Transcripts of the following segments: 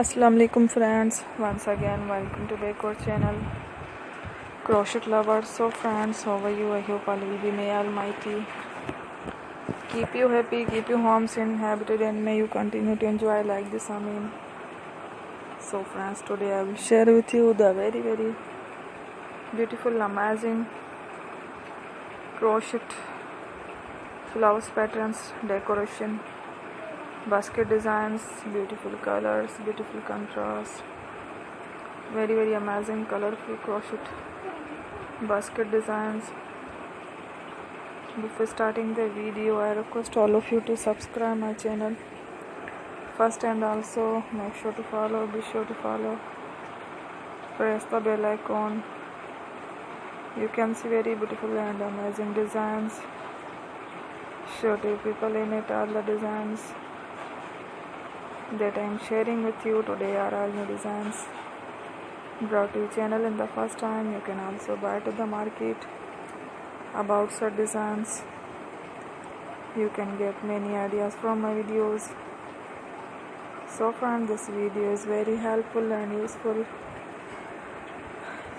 Assalamu alaikum friends, once again welcome to back our channel Crochet Lovers. So friends, how are you? I hope all will be, may Almighty keep you happy, keep you homes inhabited, and may you continue to enjoy like this. Amen. So friends, today I will share with you the very beautiful, amazing crochet flowers patterns, decoration, basket designs, beautiful colors, beautiful contrast, very amazing colorful crochet basket designs. Before starting the video, I request all of you to subscribe my channel first, and also make sure to follow, be sure to follow, press the bell icon. You can see very beautiful and amazing designs. Show to people in it. All the designs that I am sharing with you today are all new designs brought to your channel in the first time. You can also buy to the market about such designs. You can get many ideas from my videos. So friends, this video is very helpful and useful,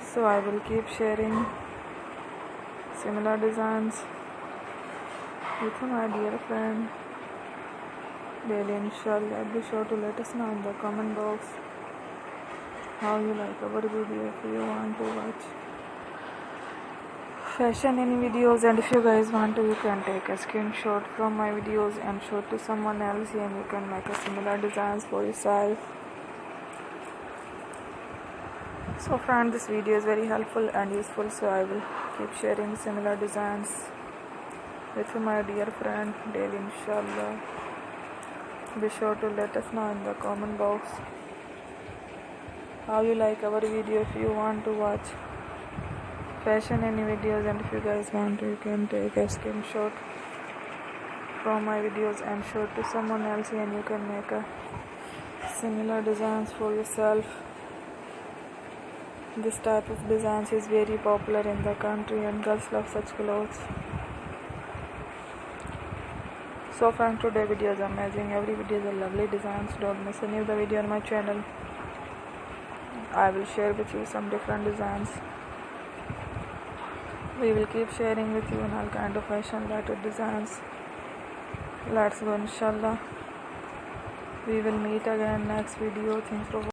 so I will keep sharing similar designs with my dear friend daily, inshallah. Be sure to let us know in the comment box how you like our video. If you want to watch fashion any videos, and if you guys want to, you can take a screenshot from my videos and show it to someone else, and you can make a similar designs for yourself. So friend, this video is very helpful and useful, so I will keep sharing similar designs with my dear friend daily, inshallah. Be sure to let us know in the comment box how you like our video. If you want to watch fashion any videos, and if you guys want to, you can take a screenshot from my videos and show it to someone else, and you can make a similar designs for yourself. This type of designs is very popular in the country, and girls love such clothes. So friends, today video is amazing. Every video is a lovely designs. Don't miss any of the video on my channel. I will share with you some different designs. We will keep sharing with you in all kind of fashion related designs. Let's go, inshallah. We will meet again next video. Thanks for watching.